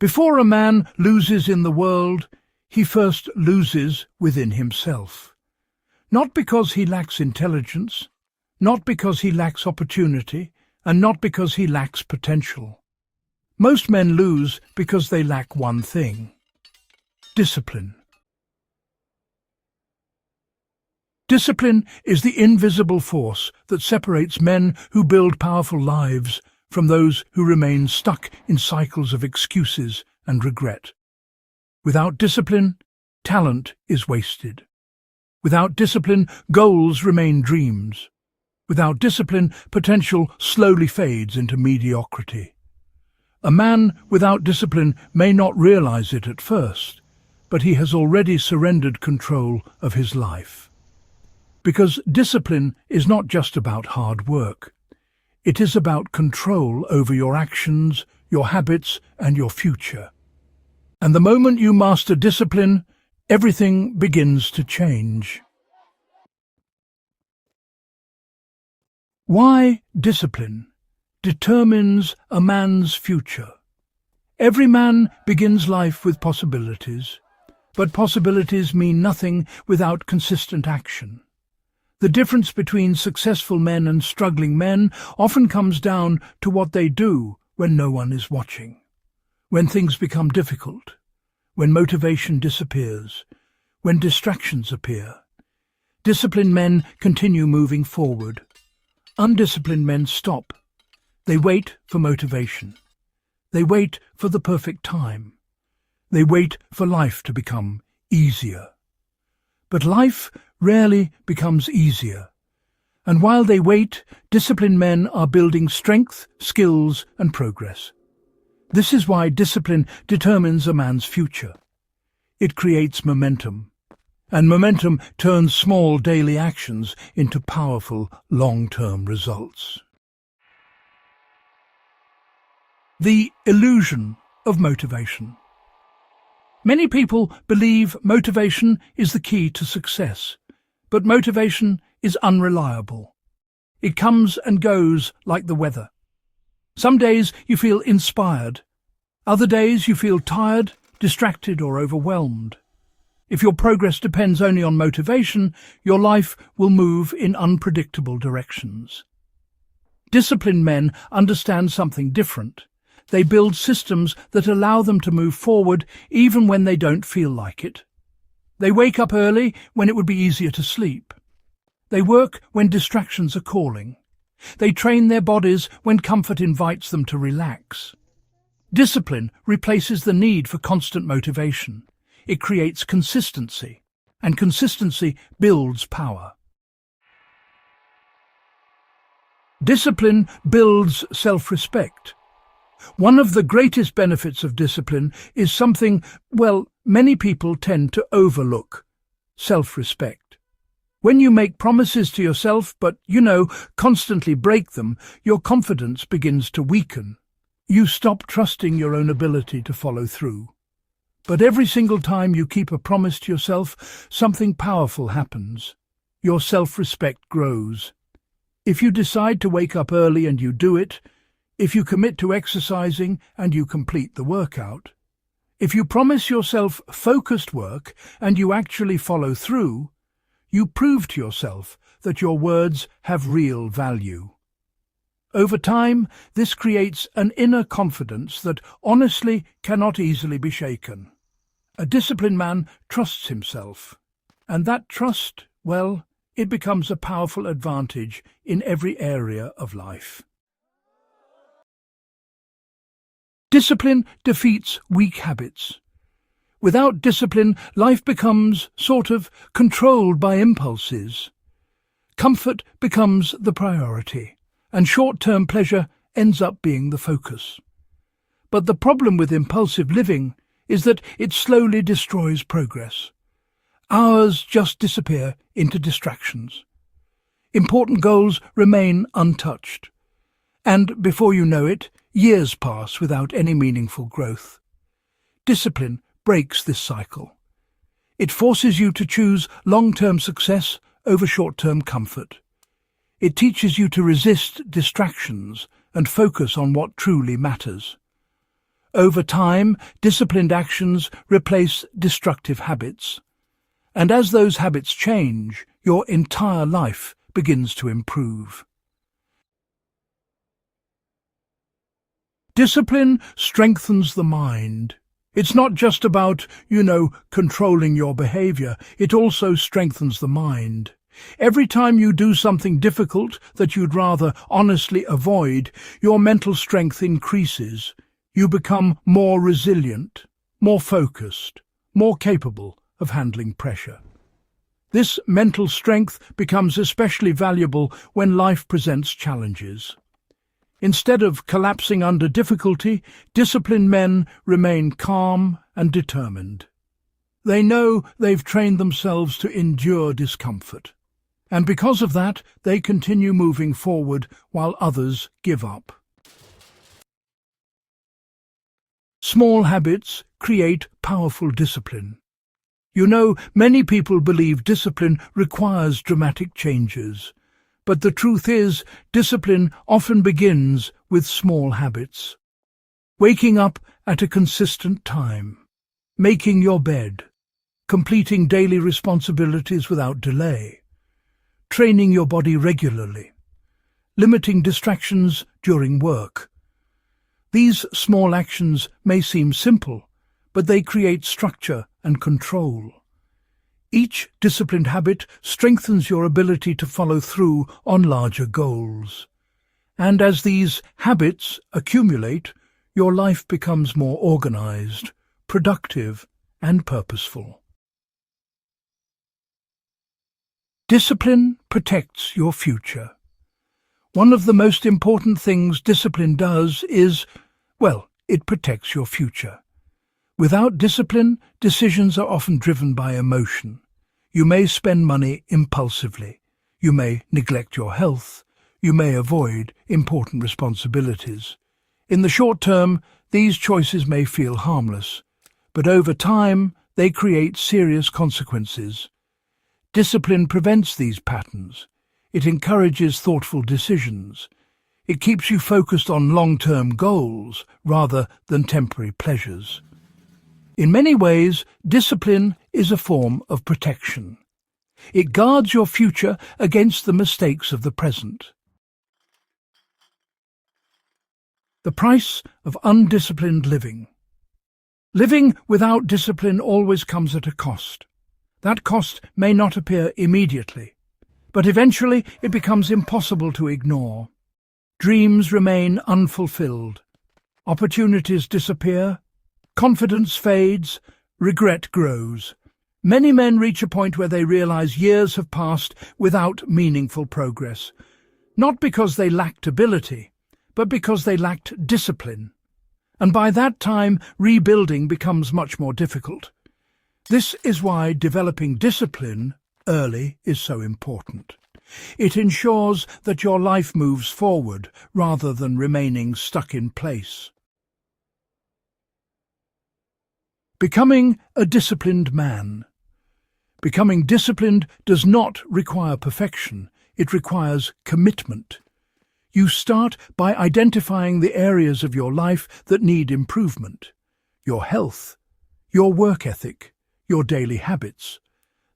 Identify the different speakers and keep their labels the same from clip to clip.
Speaker 1: Before a man loses in the world, he first loses within himself. Not because he lacks intelligence, not because he lacks opportunity, and not because he lacks potential. Most men lose because they lack one thing: discipline. Discipline is the invisible force that separates men who build powerful lives from those who remain stuck in cycles of excuses and regret. Without discipline, talent is wasted. Without discipline, goals remain dreams. Without discipline, potential slowly fades into mediocrity. A man without discipline may not realize it at first, but he has already surrendered control of his life. Because discipline is not just about hard work. It is about control over your actions, your habits, and your future. And the moment you master discipline, everything begins to change. Why discipline determines a man's future? Every man begins life with possibilities, but possibilities mean nothing without consistent action. The difference between successful men and struggling men often comes down to what they do when no one is watching, when things become difficult, when motivation disappears, when distractions appear. Disciplined men continue moving forward. Undisciplined men stop. They wait for motivation. They wait for the perfect time. They wait for life to become easier. But life rarely becomes easier. And while they wait, disciplined men are building strength, skills, and progress. This is why discipline determines a man's future. It creates momentum, and momentum turns small daily actions into powerful long-term results. The illusion of motivation. Many people believe motivation is the key to success, but motivation is unreliable. It comes and goes like the weather. Some days you feel inspired. Other days you feel tired, distracted, or overwhelmed. If your progress depends only on motivation, your life will move in unpredictable directions. Disciplined men understand something different. They build systems that allow them to move forward even when they don't feel like it. They wake up early when it would be easier to sleep. They work when distractions are calling. They train their bodies when comfort invites them to relax. Discipline replaces the need for constant motivation. It creates consistency, and consistency builds power. Discipline builds self-respect. One of the greatest benefits of discipline is something, many people tend to overlook: self-respect. When you make promises to yourself but, constantly break them, your confidence begins to weaken. You stop trusting your own ability to follow through. But every single time you keep a promise to yourself, something powerful happens. Your self-respect grows. If you decide to wake up early and you do it, if you commit to exercising and you complete the workout, if you promise yourself focused work and you actually follow through, you prove to yourself that your words have real value. Over time, this creates an inner confidence that honestly cannot easily be shaken. A disciplined man trusts himself, and that trust, it becomes a powerful advantage in every area of life. Discipline defeats weak habits. Without discipline, life becomes controlled by impulses. Comfort becomes the priority, and short-term pleasure ends up being the focus. But the problem with impulsive living is that it slowly destroys progress. Hours just disappear into distractions. Important goals remain untouched. And before you know it, years pass without any meaningful growth. Discipline breaks this cycle. It forces you to choose long-term success over short-term comfort. It teaches you to resist distractions and focus on what truly matters. Over time, disciplined actions replace destructive habits. And as those habits change, your entire life begins to improve. Discipline strengthens the mind. It's not just about, controlling your behavior. It also strengthens the mind. Every time you do something difficult that you'd rather honestly avoid, your mental strength increases. You become more resilient, more focused, more capable of handling pressure. This mental strength becomes especially valuable when life presents challenges. Instead of collapsing under difficulty, disciplined men remain calm and determined. They know they've trained themselves to endure discomfort, and because of that, they continue moving forward while others give up. Small habits create powerful discipline. Many people believe discipline requires dramatic changes. But the truth is, discipline often begins with small habits. Waking up at a consistent time, making your bed, completing daily responsibilities without delay, training your body regularly, limiting distractions during work. These small actions may seem simple, but they create structure and control. Each disciplined habit strengthens your ability to follow through on larger goals. And as these habits accumulate, your life becomes more organized, productive, and purposeful. Discipline protects your future. One of the most important things discipline does is, it protects your future. Without discipline, decisions are often driven by emotion. You may spend money impulsively. You may neglect your health. You may avoid important responsibilities. In the short term, these choices may feel harmless, but over time, they create serious consequences. Discipline prevents these patterns. It encourages thoughtful decisions. It keeps you focused on long-term goals rather than temporary pleasures. In many ways, discipline is a form of protection. It guards your future against the mistakes of the present. The price of undisciplined living. Living without discipline always comes at a cost. That cost may not appear immediately, but eventually it becomes impossible to ignore. Dreams remain unfulfilled. Opportunities disappear. Confidence fades, regret grows. Many men reach a point where they realize years have passed without meaningful progress, not because they lacked ability, but because they lacked discipline. And by that time, rebuilding becomes much more difficult. This is why developing discipline early is so important. It ensures that your life moves forward rather than remaining stuck in place. Becoming a disciplined man. Becoming disciplined does not require perfection, it requires commitment. You start by identifying the areas of your life that need improvement: your health, your work ethic, your daily habits.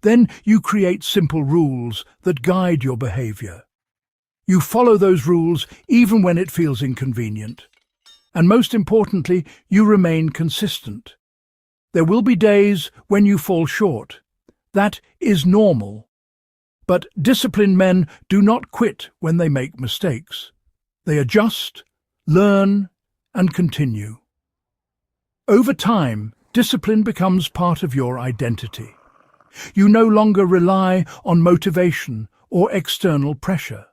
Speaker 1: Then you create simple rules that guide your behavior. You follow those rules even when it feels inconvenient. And most importantly, you remain consistent. There will be days when you fall short. That is normal. But disciplined men do not quit when they make mistakes. They adjust, learn, and continue. Over time, discipline becomes part of your identity. You no longer rely on motivation or external pressure.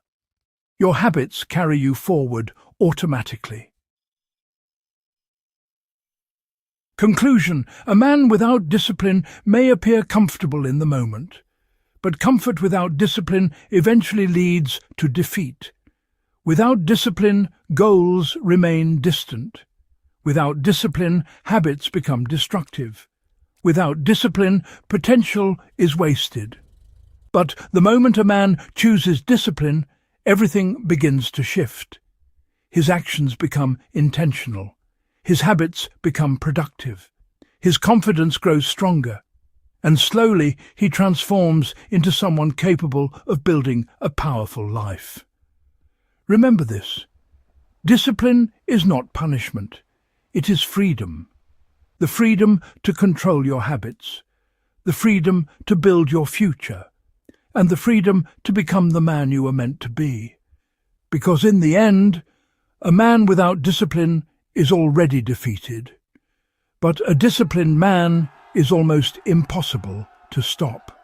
Speaker 1: Your habits carry you forward automatically. Conclusion: a man without discipline may appear comfortable in the moment, but comfort without discipline eventually leads to defeat. Without discipline, goals remain distant. Without discipline, habits become destructive. Without discipline, potential is wasted. But the moment a man chooses discipline, everything begins to shift. His actions become intentional. His habits become productive. His confidence grows stronger, and slowly he transforms into someone capable of building a powerful life. Remember this: discipline is not punishment, it is freedom. The freedom to control your habits, the freedom to build your future, and the freedom to become the man you were meant to be. Because in the end, a man without discipline is already defeated, but a disciplined man is almost impossible to stop.